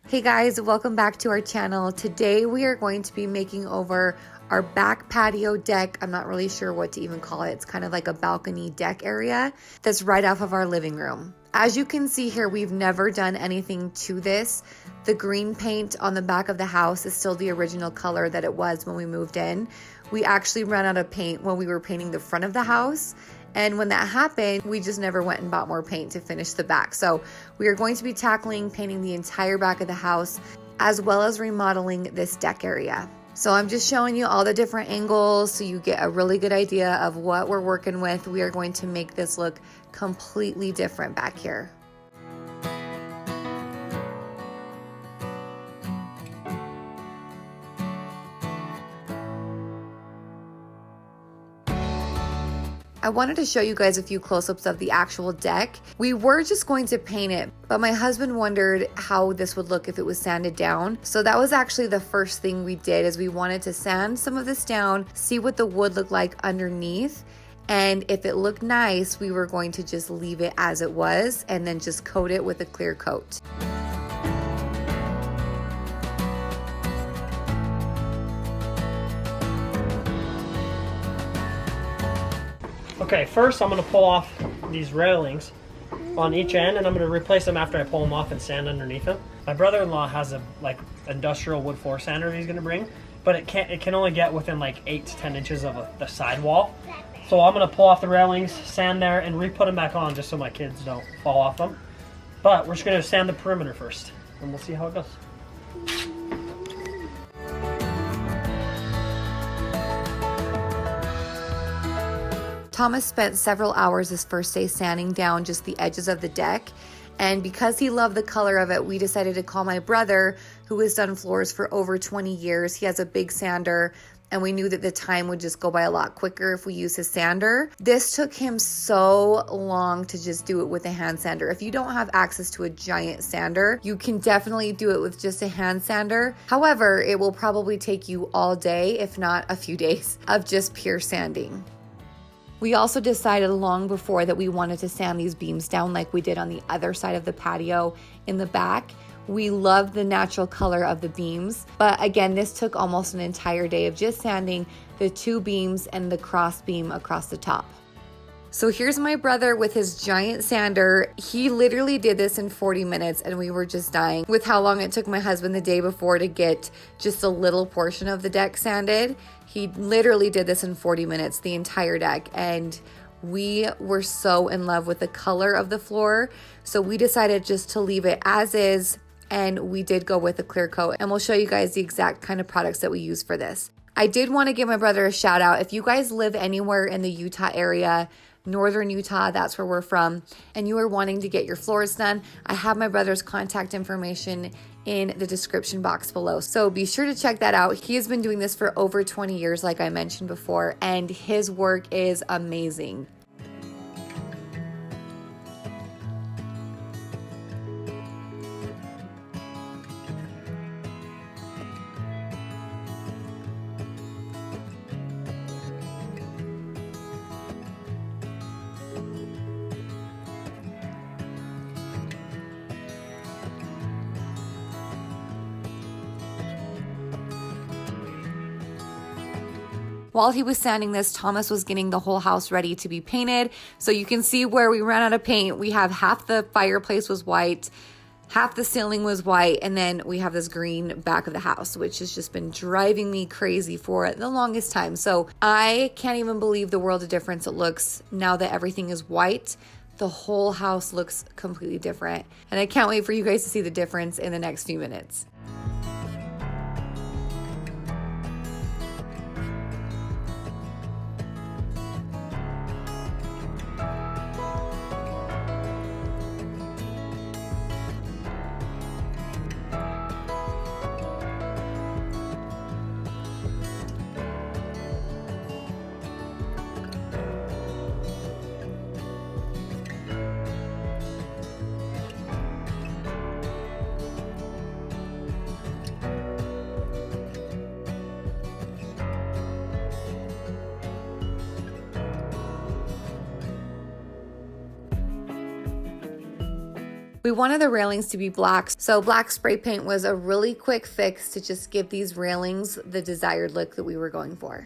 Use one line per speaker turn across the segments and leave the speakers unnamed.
Hey guys, welcome back to our channel. Today we are going to be making over our back patio deck. I'm not really sure what to even call it. It's kind of like a balcony deck area that's right off of our living room. As you can see here, we've never done anything to this. The green paint on the back of the house is still the original color that it was when we moved in. We actually ran out of paint when we were painting the front of the house. And when that happened, we just never went and bought more paint to finish the back. So we are going to be tackling painting the entire back of the house, as well as remodeling this deck area. So I'm just showing you all the different angles so you get a really good idea of what we're working with. We are going to make this look completely different back here. I wanted to show you guys a few close-ups of the actual deck. We were just going to paint it, but my husband wondered how this would look if it was sanded down. So that was actually the first thing we did, is we wanted to sand some of this down, see what the wood looked like underneath. And if it looked nice, we were going to just leave it as it was and then just coat it with a clear coat.
Okay, first I'm going to pull off these railings on each end, and I'm going to replace them after I pull them off and sand underneath them. My brother-in-law has a industrial wood floor sander he's going to bring, but it can only get within like 8 to 10 inches of the sidewall. So I'm going to pull off the railings, sand there, and re-put them back on just so my kids don't fall off them. But we're just going to sand the perimeter first, and we'll see how it goes.
Thomas spent several hours his first day sanding down just the edges of the deck, and because he loved the color of it, we decided to call my brother, who has done floors for over 20 years. He has a big sander, and we knew that the time would just go by a lot quicker if we use his sander. This took him so long to just do it with a hand sander. If you don't have access to a giant sander, you can definitely do it with just a hand sander. However, it will probably take you all day, if not a few days, of just pure sanding. We also decided long before that we wanted to sand these beams down like we did on the other side of the patio in the back. We love the natural color of the beams, but again, this took almost an entire day of just sanding the 2 beams and the cross beam across the top. So here's my brother with his giant sander. He literally did this in 40 minutes and we were just dying with how long it took my husband the day before to get just a little portion of the deck sanded. He literally did this in 40 minutes, the entire deck, and we were so in love with the color of the floor. So we decided just to leave it as is, and we did go with a clear coat, and we'll show you guys the exact kind of products that we use for this. I did want to give my brother a shout out. If you guys live anywhere in the Utah area, Northern Utah, that's where we're from, and you are wanting to get your floors done, I have my brother's contact information in the description box below. So be sure to check that out. He has been doing this for over 20 years, like I mentioned before, and his work is amazing. While he was sanding this, Thomas was getting the whole house ready to be painted. So you can see where we ran out of paint. We have half the fireplace was white, half the ceiling was white, and then we have this green back of the house, which has just been driving me crazy for the longest time. So I can't even believe the world of difference it looks now that everything is white. The whole house looks completely different. And I can't wait for you guys to see the difference in the next few minutes. We wanted the railings to be black, so black spray paint was a really quick fix to just give these railings the desired look that we were going for.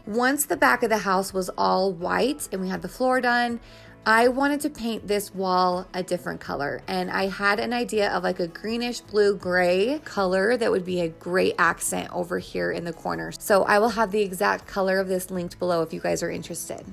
Once the back of the house was all white and we had the floor done, I wanted to paint this wall a different color, and I had an idea of like a greenish blue gray color that would be a great accent over here in the corner. So I will have the exact color of this linked below if you guys are interested.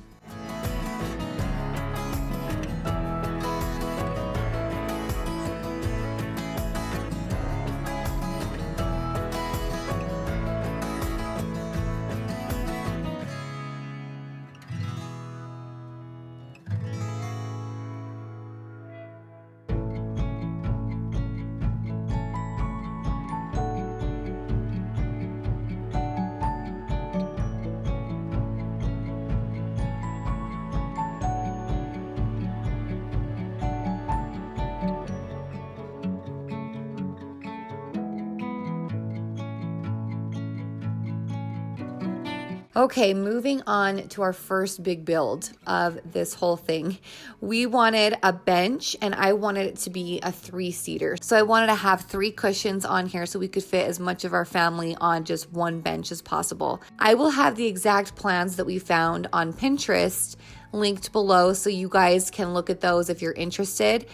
Okay, moving on to our first big build of this whole thing. We wanted a bench, and I wanted it to be a 3-seater. So I wanted to have 3 cushions on here so we could fit as much of our family on just one bench as possible. I will have the exact plans that we found on Pinterest linked below so you guys can look at those if you're interested.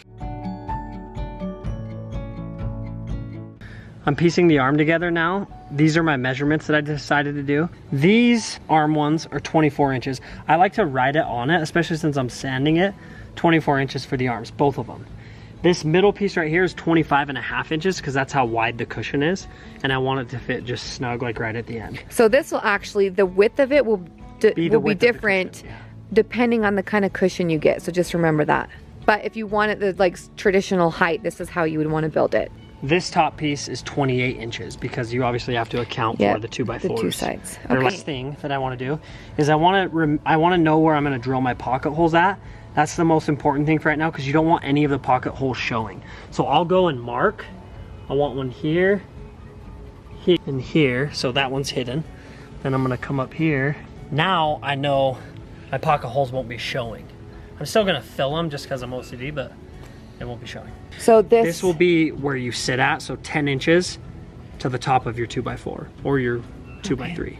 I'm piecing the arm together now. These are my measurements that I decided to do. These arm ones are 24 inches. I like to write it on it, especially since I'm sanding it. 24 inches for the arms, both of them. This middle piece right here is 25.5 inches because that's how wide the cushion is. And I want it to fit just snug, like right at the end.
So this will actually, the width of it will be different
cushion, yeah,
depending on the kind of cushion you get. So just remember that. But if you want it the like traditional height, this is how you would want to build it.
This top piece is 28 inches because you obviously have to account for the 2x4s.
The 2 sides.
The last thing that I want to do is I want to know where I'm going to drill my pocket holes at. That's the most important thing for right now because you don't want any of the pocket holes showing. So I'll go and mark. I want one here, here, and here. So that one's hidden. Then I'm going to come up here. Now I know my pocket holes won't be showing. I'm still going to fill them just because I'm OCD, but it won't be showing.
So
this will be where you sit at, so 10 inches to the top of your 2x4 or your 2x3.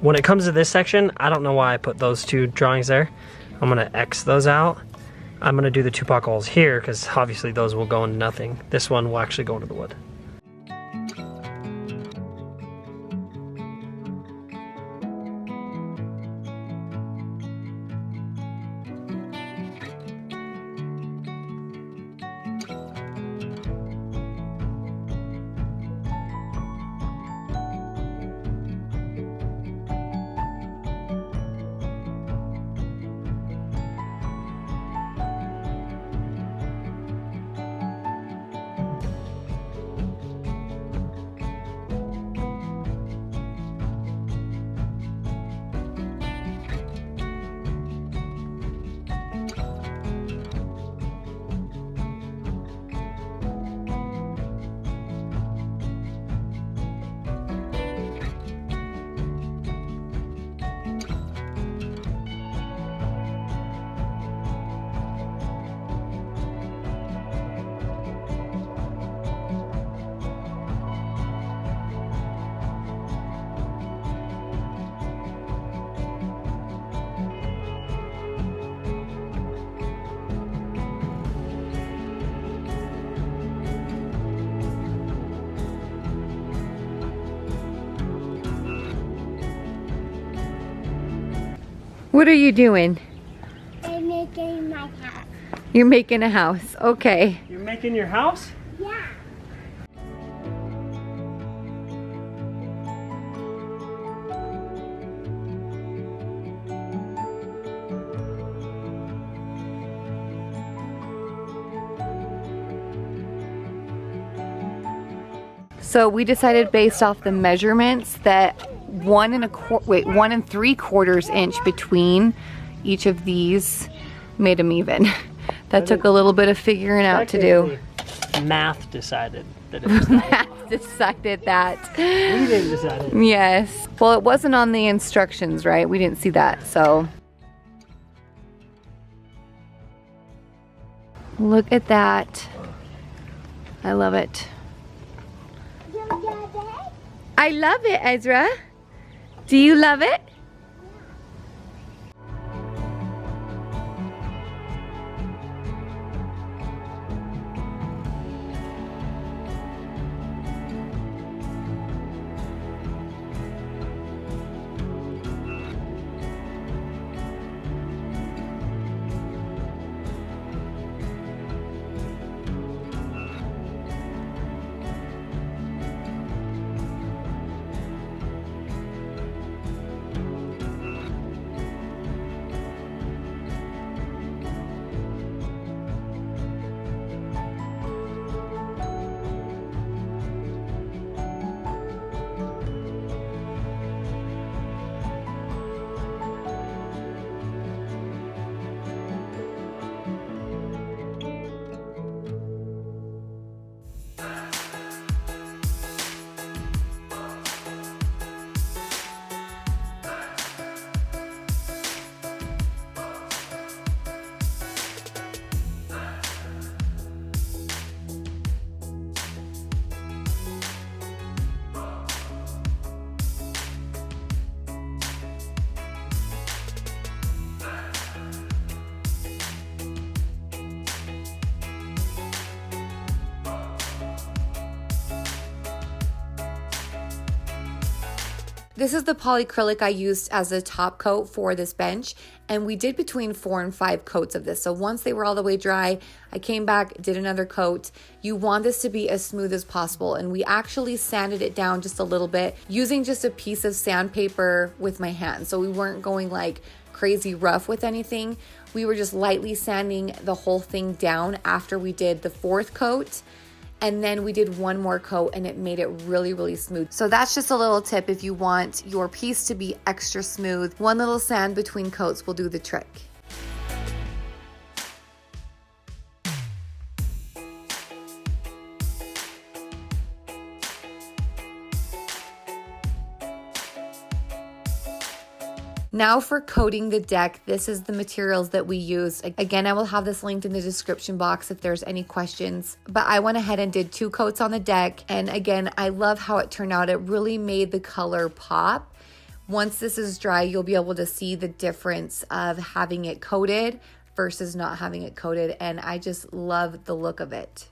When it comes to this section, I don't know why I put those 2 drawings there. I'm gonna X those out. I'm gonna do the 2 pocket holes here because obviously those will go into nothing. This one will actually go into the wood.
What are you doing?
I'm making my house.
You're making a house. Okay.
You're making your house?
Yeah.
So we decided based off the measurements that 1 3/4 inch between each of these made them even. That took a little bit of figuring out to do.
Math decided that it was that.
Math decided that.
We didn't decide it.
Yes. Well, it wasn't on the instructions, right? We didn't see that, so. Look at that. I love it. I love it, Ezra. Do you love it? This is the polyacrylic I used as a top coat for this bench, and we did between 4 and 5 coats of this. So once they were all the way dry, I came back, did another coat. You want this to be as smooth as possible, and we actually sanded it down just a little bit using just a piece of sandpaper with my hand. So we weren't going like crazy rough with anything. We were just lightly sanding the whole thing down after we did the 4th coat. And then we did 1 more coat and it made it really, really smooth. So that's just a little tip if you want your piece to be extra smooth. 1 little sand between coats will do the trick. Now for coating the deck, this is the materials that we use. Again, I will have this linked in the description box if there's any questions. But I went ahead and did 2 coats on the deck. And again, I love how it turned out. It really made the color pop. Once this is dry, you'll be able to see the difference of having it coated versus not having it coated. And I just love the look of it.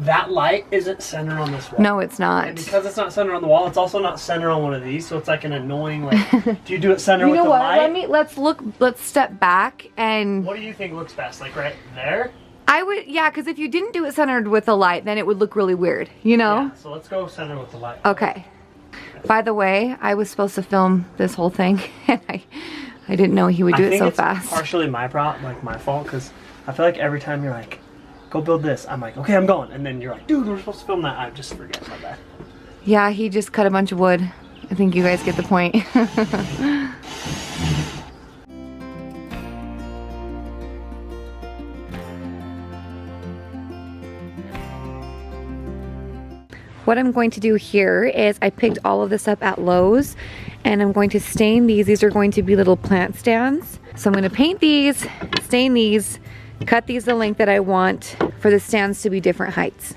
that light isn't centered on this wall.
No, it's not.
And because it's not centered on the wall, it's also not centered on one of these, so it's like an annoying, like, do you do it centered with the light?
Let's step back and...
What do you think looks best? Like right there?
I would, yeah, because if you didn't do it centered with the light, then it would look really weird, you know?
Yeah, so let's go centered with the light.
Okay. By the way, I was supposed to film this whole thing, and I didn't know he would do it so fast.
Partially my fault, because I feel like every time you're like, go build this, I'm like, okay, I'm going. And then you're like, dude, we're supposed to film that. I just forget about that.
Yeah, he just cut a bunch of wood. I think you guys get the point. What I'm going to do here is I picked all of this up at Lowe's, and I'm going to stain these. These are going to be little plant stands. So I'm going to paint these, stain these, cut these the length that I want for the stands to be different heights.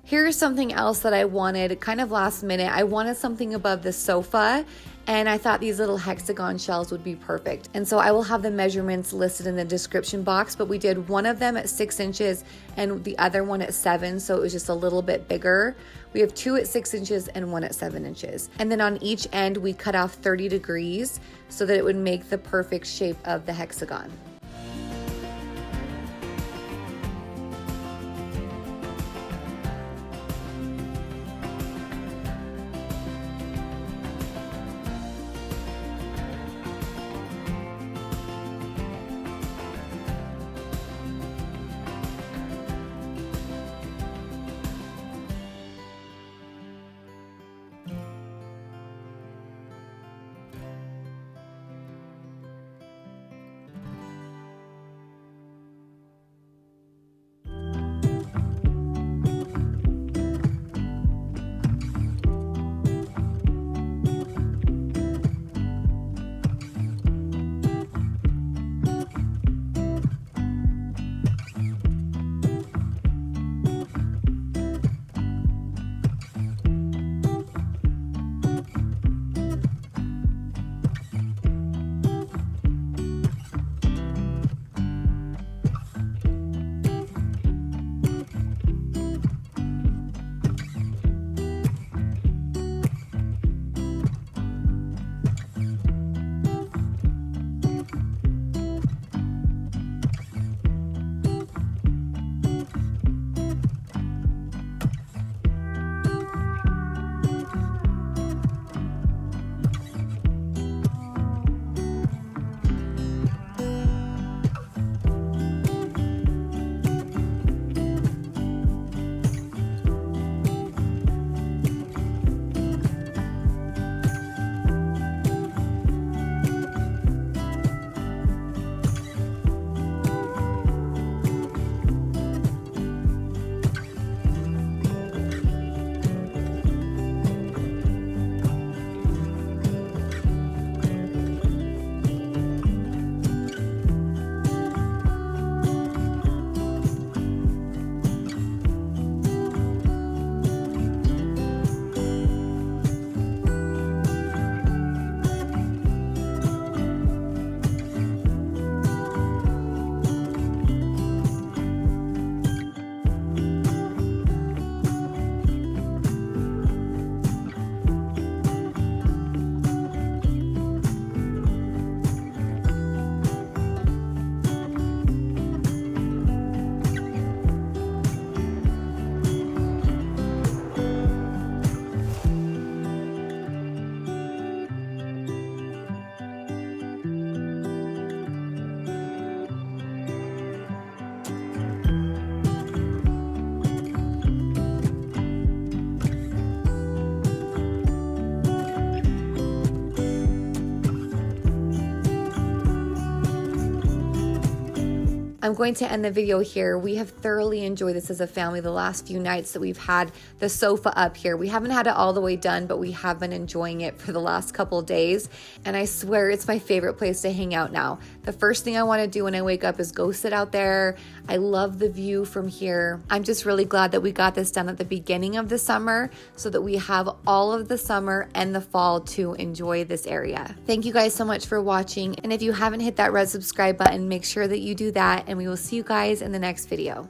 Here's something else that I wanted kind of last minute. I wanted something above the sofa, and I thought these little hexagon shelves would be perfect. And so I will have the measurements listed in the description box, but we did one of them at 6 inches and the other one at 7, so it was just a little bit bigger. We have 2 at 6 inches and 1 at 7 inches. And then on each end, we cut off 30 degrees so that it would make the perfect shape of the hexagon. I'm going to end the video here. We have thoroughly enjoyed this as a family the last few nights that we've had the sofa up here. We haven't had it all the way done, but we have been enjoying it for the last couple days. And I swear it's my favorite place to hang out now. The first thing I want to do when I wake up is go sit out there. I love the view from here. I'm just really glad that we got this done at the beginning of the summer so that we have all of the summer and the fall to enjoy this area. Thank you guys so much for watching. And if you haven't hit that red subscribe button, make sure that you do that, and we will see you guys in the next video.